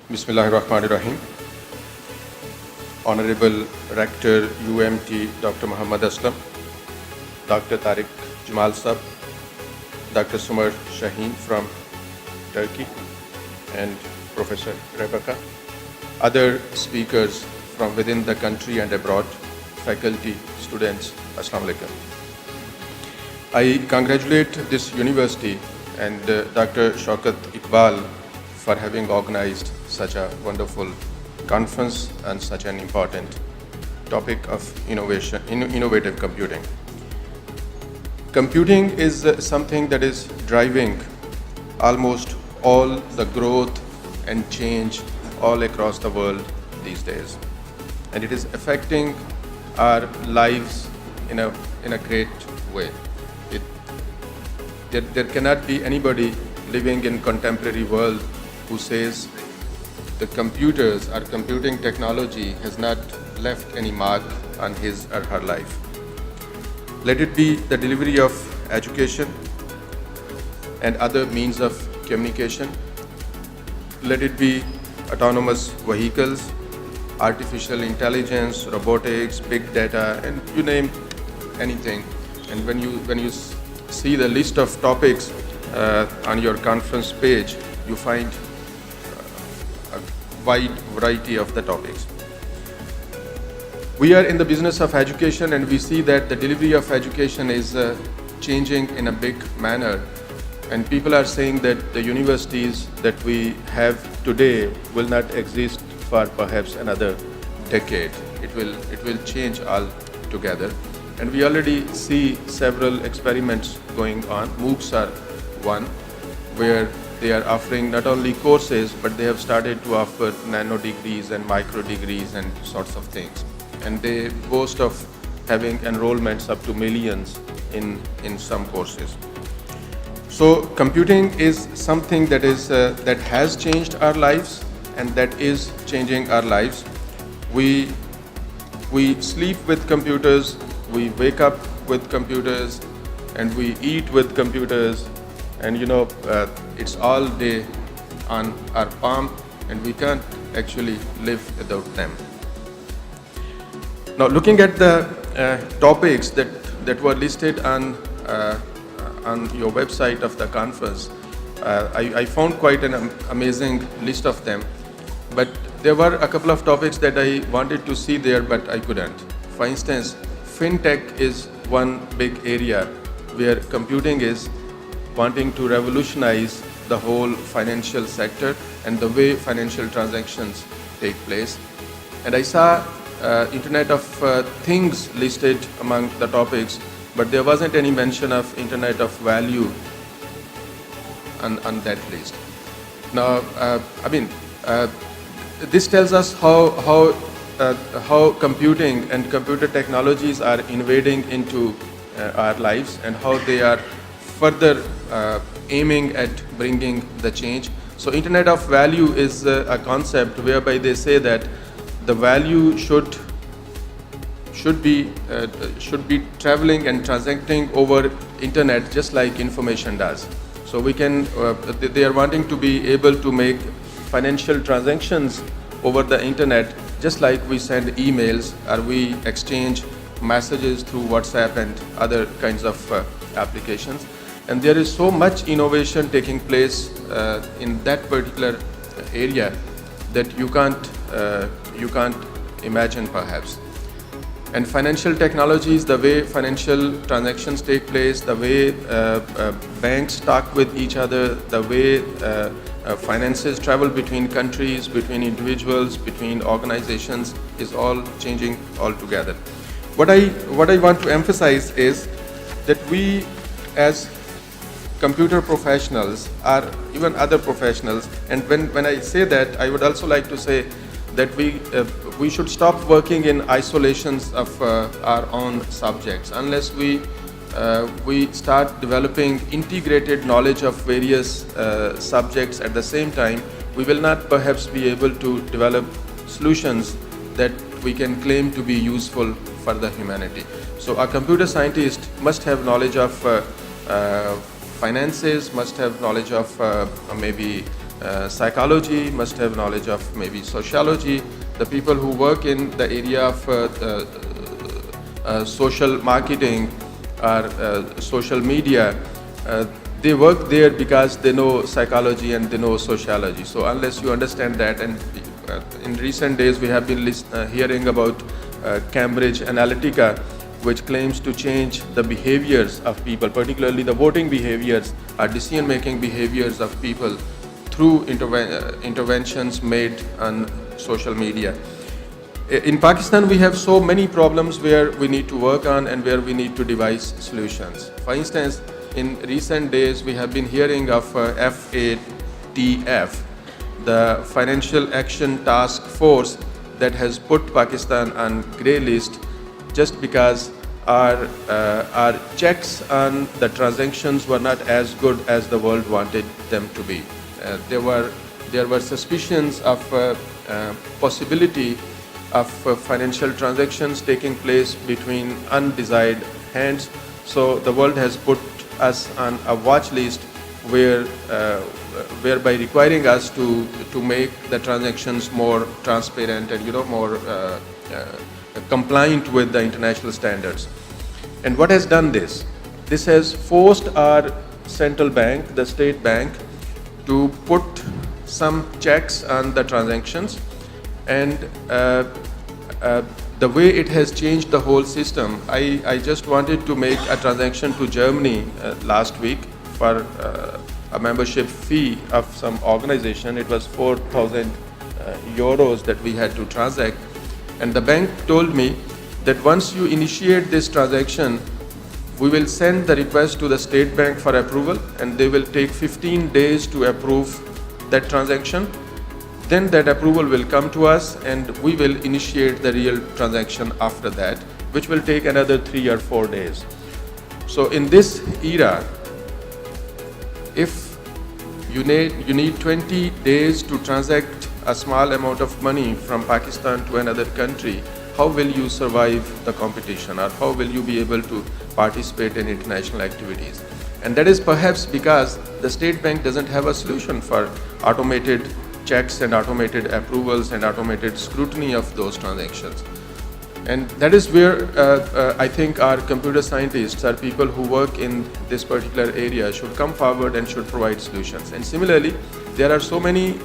Bismillahirrahmanirrahim. Honorable Rector UMT Dr. Muhammad Aslam, Dr. Tariq Jamal Sab, Dr. Sumar Shaheen from Turkey, and Professor Rebecca, other speakers from within the country and abroad, faculty, students, Assalamu alaikum. I congratulate this university and Dr. Shaukat Iqbal for having organized such a wonderful conference and such an important topic of innovative computing. Computing is something that is driving almost all the growth and change all across the world these days, and it is affecting our lives in a great way. There cannot be anybody living in contemporary world who says the computers or computing technology has not left any mark on his or her life. Let it be the delivery of education and other means of communication. Let it be autonomous vehicles, artificial intelligence, robotics, big data, and you name anything. And when you see the list of topics on your conference page, you find a wide variety of the topics. We are in the business of education, and we see that the delivery of education is changing in a big manner. And people are saying that the universities that we have today will not exist for perhaps another decade. It will change altogether. And we already see several experiments going on. MOOCs are one, where they are offering not only courses, but they have started to offer nano degrees and micro degrees and sorts of things. And they boast of having enrollments up to millions in some courses. So computing is something that has changed our lives and that is changing our lives. We sleep with computers, we wake up with computers, and we eat with computers, and it's all day on our palm, and we can't actually live without them. Now, looking at the topics that were listed on your website of the conference, I found quite an amazing list of them. But there were a couple of topics that I wanted to see there, but I couldn't. For instance, fintech is one big area where computing is wanting to revolutionize the whole financial sector and the way financial transactions take place. And I saw Internet of Things listed among the topics, but there wasn't any mention of Internet of Value on that list. Now, this tells us how computing and computer technologies are invading into our lives and how they are further aiming at bringing the change. So Internet of Value is a concept whereby they say that the value should be traveling and transacting over Internet just like information does. So we can they are wanting to be able to make financial transactions over the Internet just like we send emails or we exchange messages through WhatsApp and other kinds of applications. And there is so much innovation taking place in that particular area that you can't imagine perhaps. And financial technologies, the way financial transactions take place, the way banks talk with each other, the way finances travel between countries, between individuals, between organizations is all changing altogether. What I want to emphasize is that we as computer professionals or even other professionals, and when I say that, I would also like to say that we should stop working in isolations of our own subjects. Unless we start developing integrated knowledge of various subjects at the same time, we will not perhaps be able to develop solutions that we can claim to be useful for the humanity. So a computer scientist must have knowledge of finances, must have knowledge of maybe psychology, must have knowledge of maybe sociology. The people who work in the area of social marketing or social media, they work there because they know psychology and they know sociology. So unless you understand that, and in recent days we have been hearing about Cambridge Analytica, which claims to change the behaviors of people, particularly the voting behaviors or decision-making behaviors of people through interventions made on social media. In Pakistan, we have so many problems where we need to work on and where we need to devise solutions. For instance, in recent days, we have been hearing of FATF, the Financial Action Task Force, that has put Pakistan on grey list just because our checks on the transactions were not as good as the world wanted them to be. There were suspicions of possibility of financial transactions taking place between undesired hands. So the world has put us on a watch list whereby requiring us to make the transactions more transparent and more compliant with the international standards. And what has done this? This has forced our central bank, the state bank, to put some checks on the transactions, and the way it has changed the whole system. I just wanted to make a transaction to Germany last week for a membership fee of some organization. It was 4,000 euros that we had to transact, and the bank told me that once you initiate this transaction, we will send the request to the state bank for approval, and they will take 15 days to approve that transaction. Then that approval will come to us, and we will initiate the real transaction after that, which will take another 3 or 4 days. So in this era, if you need 20 days to transact a small amount of money from Pakistan to another country, how will you survive the competition, or how will you be able to participate in international activities? And that is perhaps because the state bank doesn't have a solution for automated checks and automated approvals and automated scrutiny of those transactions. And that is where I think our computer scientists, our people who work in this particular area, should come forward and should provide solutions. And similarly, there are so many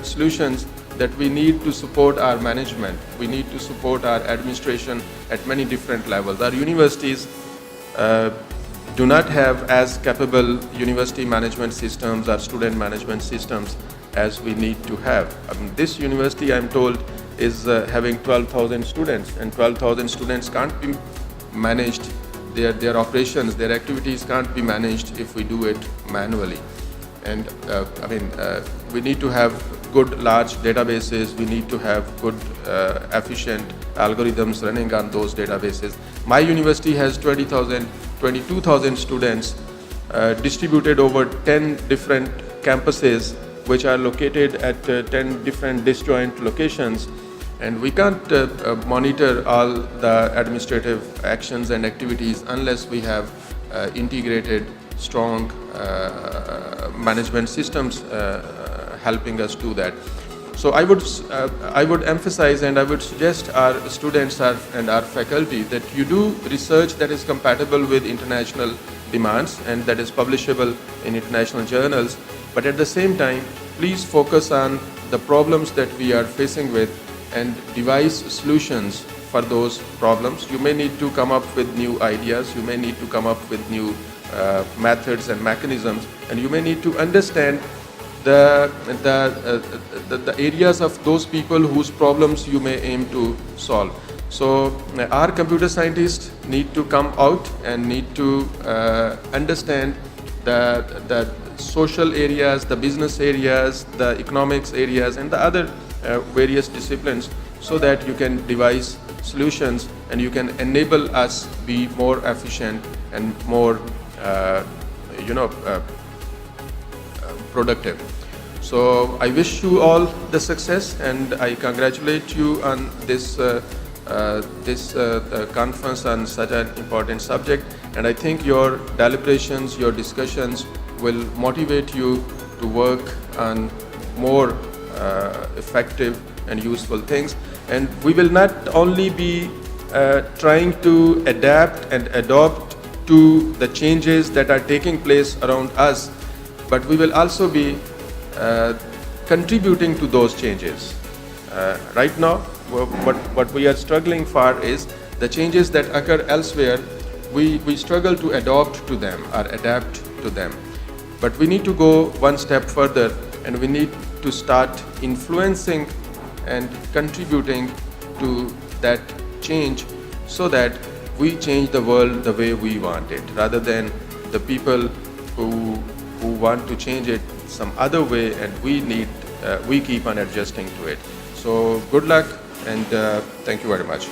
solutions that we need to support our management. We need to support our administration at many different levels. Our universities do not have as capable university management systems or student management systems as we need to have. This university, I'm told, is having 12,000 students, and 12,000 students can't be managed. Their operations, their activities can't be managed if we do it manually. And we need to have good large databases. We need to have good efficient algorithms running on those databases. My university has 22,000 students distributed over 10 different campuses, which are located at 10 different disjoint locations. And we can't monitor all the administrative actions and activities unless we have integrated, strong management systems helping us do that. So I would emphasize, and I would suggest our students and our faculty that you do research that is compatible with international demands and that is publishable in international journals. But at the same time, please focus on the problems that we are facing with and devise solutions for those problems. You may need to come up with new ideas, you may need to come up with new methods and mechanisms, and you may need to understand the areas of those people whose problems you may aim to solve. So our computer scientists need to come out and need to understand the social areas, the business areas, the economics areas, and the other various disciplines, so that you can devise solutions and you can enable us be more efficient and more productive. So I wish you all the success, and I congratulate you on this conference on such an important subject. And I think your deliberations, your discussions will motivate you to work on more effective and useful things. And we will not only be trying to adapt and adopt to the changes that are taking place around us, but we will also be contributing to those changes. Right now, what we are struggling for is the changes that occur elsewhere. We struggle to adopt to them or adapt to them. But we need to go one step further, and we need to start influencing and contributing to that change so that we change the world the way we want it, rather than the people who want to change it some other way, and we keep on adjusting to it. So good luck, and thank you very much.